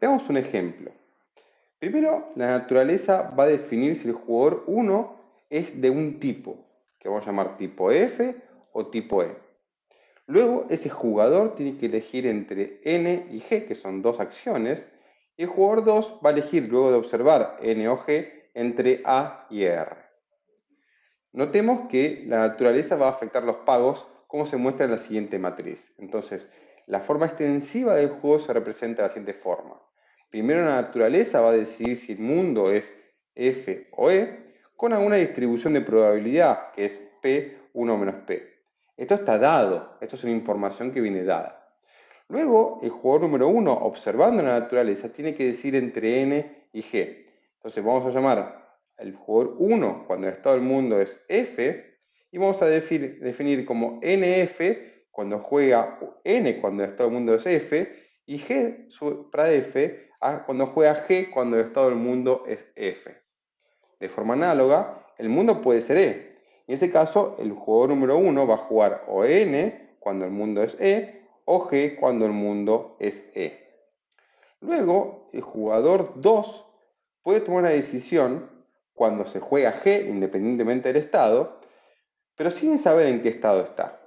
Veamos un ejemplo. Primero, la naturaleza va a definir si el jugador 1 es de un tipo, que vamos a llamar tipo F o tipo E. Luego, ese jugador tiene que elegir entre N y G, que son dos acciones, y el jugador 2 va a elegir, luego de observar N o G, entre A y R. Notemos que la naturaleza va a afectar los pagos, como se muestra en la siguiente matriz. Entonces, la forma extensiva del juego se representa de la siguiente forma. Primero, la naturaleza va a decidir si el mundo es F o E, con alguna distribución de probabilidad, que es P, 1 menos P. Esto está dado, esto es una información que viene dada. Luego, el jugador número 1, observando la naturaleza, tiene que decidir entre N y G. Entonces, vamos a llamar al jugador 1 cuando el estado del mundo es F, y vamos a definir como NF cuando juega N cuando el estado del mundo es F, y G para F cuando juega G cuando el estado del mundo es F. De forma análoga, el mundo puede ser E. En ese caso, el jugador número 1 va a jugar o N cuando el mundo es E, o G cuando el mundo es E. Luego, el jugador 2 puede tomar una decisión cuando se juega G, independientemente del estado, pero sin saber en qué estado está.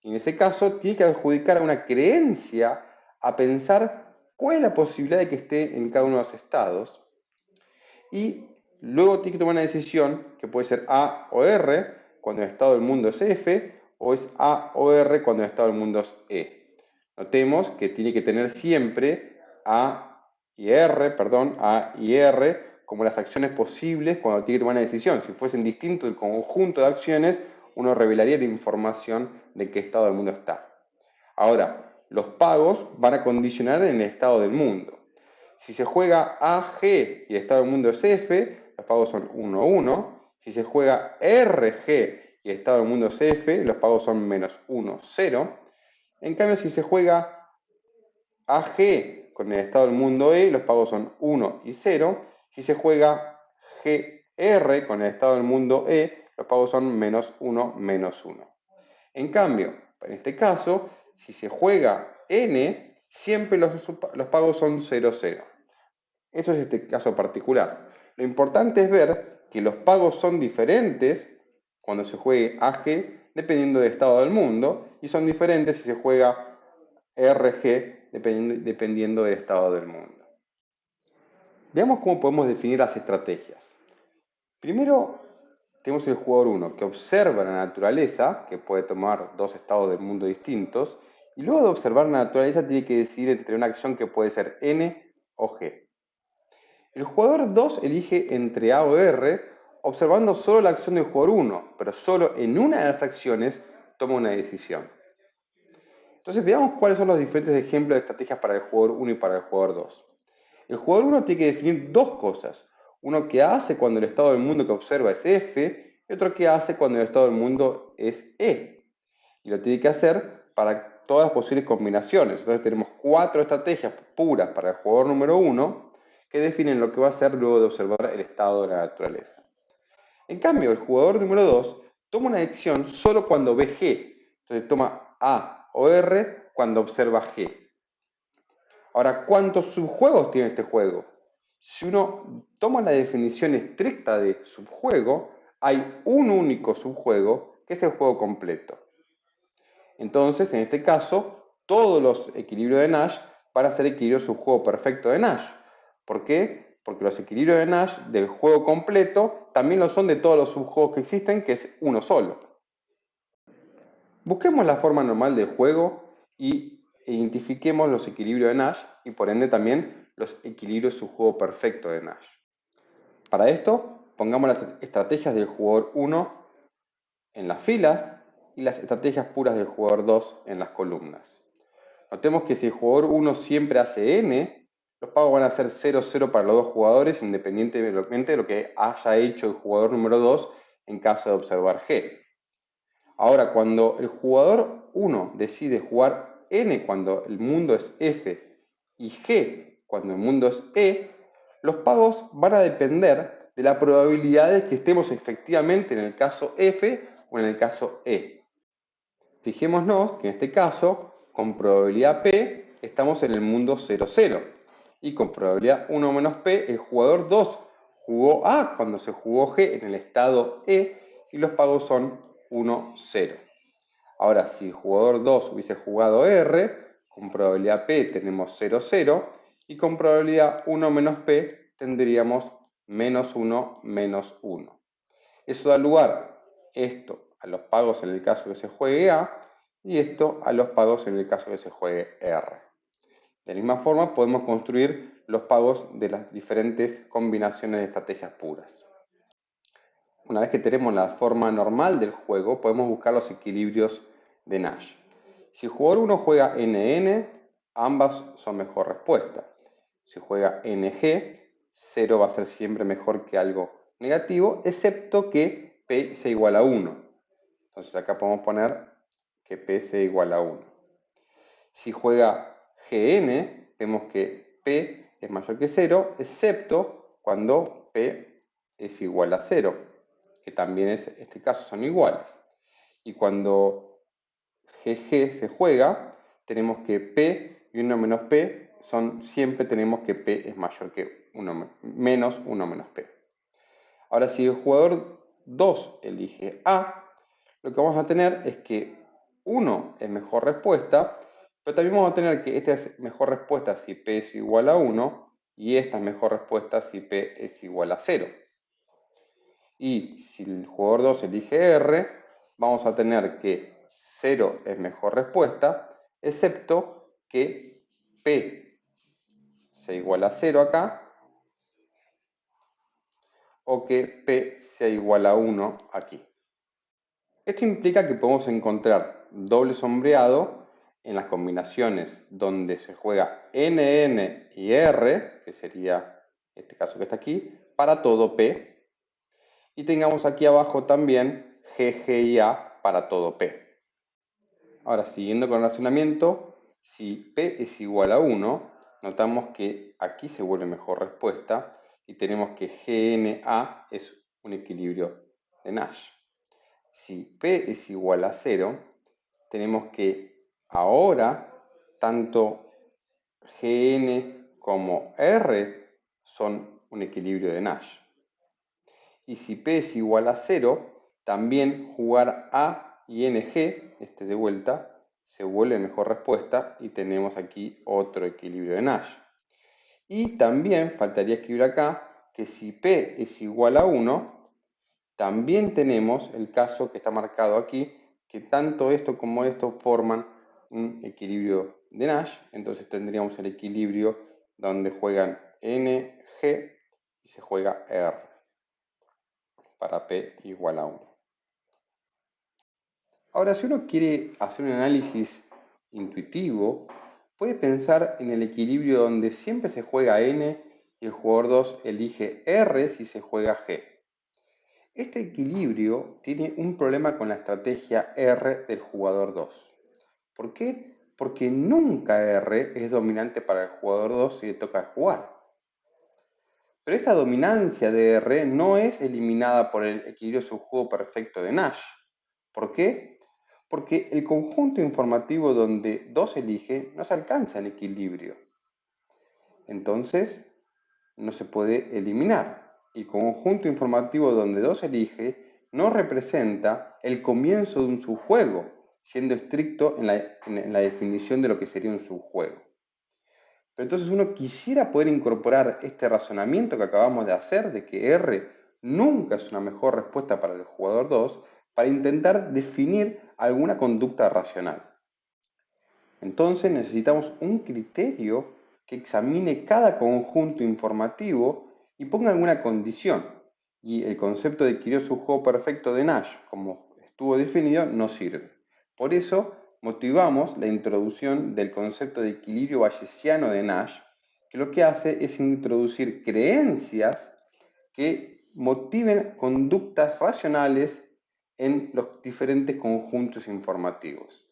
Y en ese caso, tiene que adjudicar una creencia a pensar cuál es la posibilidad de que esté en cada uno de los estados. Y luego tiene que tomar una decisión que puede ser A o R cuando el estado del mundo es F, o es A o R cuando el estado del mundo es E. Notemos que tiene que tener siempre A y R como las acciones posibles cuando tiene que tomar una decisión. Si fuesen distintos el conjunto de acciones, uno revelaría la información de qué estado del mundo está. Ahora, los pagos van a condicionar en el estado del mundo. Si se juega AG y el estado del mundo es F, los pagos son 1, 1. Si se juega RG y el estado del mundo es F, los pagos son menos 1, 0. En cambio, si se juega AG con el estado del mundo E, los pagos son 1 y 0. Si se juega GR con el estado del mundo E, los pagos son menos 1, menos 1. En cambio, en este caso, si se juega N, siempre los pagos son 0, 0. Eso es este caso particular. Lo importante es ver que los pagos son diferentes cuando se juegue AG dependiendo del estado del mundo y son diferentes si se juega RG dependiendo del estado del mundo. Veamos cómo podemos definir las estrategias. Primero tenemos el jugador 1 que observa la naturaleza, que puede tomar dos estados del mundo distintos, y luego de observar la naturaleza tiene que decidir entre una acción que puede ser N o G. El jugador 2 elige entre A o R, observando solo la acción del jugador 1, pero solo en una de las acciones toma una decisión. Entonces veamos cuáles son los diferentes ejemplos de estrategias para el jugador 1 y para el jugador 2. El jugador 1 tiene que definir dos cosas. Uno que hace cuando el estado del mundo que observa es F y otro que hace cuando el estado del mundo es E. Y lo tiene que hacer para todas las posibles combinaciones. Entonces tenemos 4 estrategias puras para el jugador número 1 que definen lo que va a hacer luego de observar el estado de la naturaleza. En cambio, el jugador número 2 toma una decisión solo cuando ve G. Entonces toma A o R cuando observa G. Ahora, ¿cuántos subjuegos tiene este juego? Si uno toma la definición estricta de subjuego, hay un único subjuego que es el juego completo. Entonces, en este caso, todos los equilibrios de Nash van a ser equilibrios subjuego perfecto de Nash. ¿Por qué? Porque los equilibrios de Nash del juego completo también lo son de todos los subjuegos que existen, que es uno solo. Busquemos la forma normal del juego y identifiquemos los equilibrios de Nash y por ende también los equilibrios subjuego perfecto de Nash. Para esto, pongamos las estrategias del jugador 1 en las filas y las estrategias puras del jugador 2 en las columnas. Notemos que si el jugador 1 siempre hace N, los pagos van a ser 0, 0 para los dos jugadores, independientemente de lo que haya hecho el jugador número 2 en caso de observar G. Ahora, cuando el jugador 1 decide jugar N cuando el mundo es F y G cuando el mundo es E, los pagos van a depender de la probabilidad de que estemos efectivamente en el caso F o en el caso E. Fijémonos que en este caso, con probabilidad P, estamos en el mundo 0, 0. Y con probabilidad 1 menos P, el jugador 2 jugó A cuando se jugó G en el estado E y los pagos son 1, 0. Ahora, si el jugador 2 hubiese jugado R, con probabilidad P tenemos 0, 0 y con probabilidad 1 menos P tendríamos menos 1, menos 1. Eso da lugar, esto, a los pagos en el caso que se juegue A y esto a los pagos en el caso que se juegue R. De la misma forma podemos construir los pagos de las diferentes combinaciones de estrategias puras. Una vez que tenemos la forma normal del juego, podemos buscar los equilibrios de Nash. Si el jugador 1 juega NN, ambas son mejor respuesta. Si juega NG, 0 va a ser siempre mejor que algo negativo, excepto que P sea igual a 1. Entonces acá podemos poner que P sea igual a 1. Si juega GN, vemos que P es mayor que 0, excepto cuando P es igual a 0, que también en este caso son iguales. Y cuando GG se juega, tenemos que P y 1 menos P siempre tenemos que P es mayor que 1 menos P. Ahora, si el jugador 2 elige A, lo que vamos a tener es que 1 es mejor respuesta, pero también vamos a tener que esta es mejor respuesta si P es igual a 1 y esta es mejor respuesta si P es igual a 0. Y si el jugador 2 elige R, vamos a tener que 0 es mejor respuesta, excepto que P sea igual a 0 acá, o que P sea igual a 1 aquí. Esto implica que podemos encontrar doble sombreado en las combinaciones donde se juega NN y R, que sería este caso que está aquí, para todo P. Y tengamos aquí abajo también GG y A para todo P. Ahora, siguiendo con el razonamiento, si P es igual a 1, notamos que aquí se vuelve mejor respuesta y tenemos que GNA es un equilibrio de Nash. Si P es igual a 0, tenemos que ahora tanto Gn como R son un equilibrio de Nash. Y si P es igual a 0, también jugar A y NG, este de vuelta, se vuelve mejor respuesta y tenemos aquí otro equilibrio de Nash. Y también faltaría escribir acá que si P es igual a 1, también tenemos el caso que está marcado aquí, que tanto esto como esto forman un equilibrio de Nash. Entonces tendríamos el equilibrio donde juegan N, G y se juega R para P igual a 1. Ahora, si uno quiere hacer un análisis intuitivo, puede pensar en el equilibrio donde siempre se juega N y el jugador 2 elige R si se juega G. Este equilibrio tiene un problema con la estrategia R del jugador 2. ¿Por qué? Porque nunca R es dominante para el jugador 2 si le toca jugar. Pero esta dominancia de R no es eliminada por el equilibrio subjuego perfecto de Nash. ¿Por qué? Porque el conjunto informativo donde 2 elige no se alcanza en equilibrio. Entonces, no se puede eliminar. El conjunto informativo donde 2 elige no representa el comienzo de un subjuego, siendo estricto en la definición de lo que sería un subjuego. Pero entonces uno quisiera poder incorporar este razonamiento que acabamos de hacer, de que R nunca es una mejor respuesta para el jugador 2, para intentar definir alguna conducta racional. Entonces necesitamos un criterio que examine cada conjunto informativo y ponga alguna condición. Y el concepto de equilibrio subjuego perfecto de Nash, como estuvo definido, no sirve. Por eso motivamos la introducción del concepto de equilibrio bayesiano de Nash, que lo que hace es introducir creencias que motiven conductas racionales en los diferentes conjuntos informativos.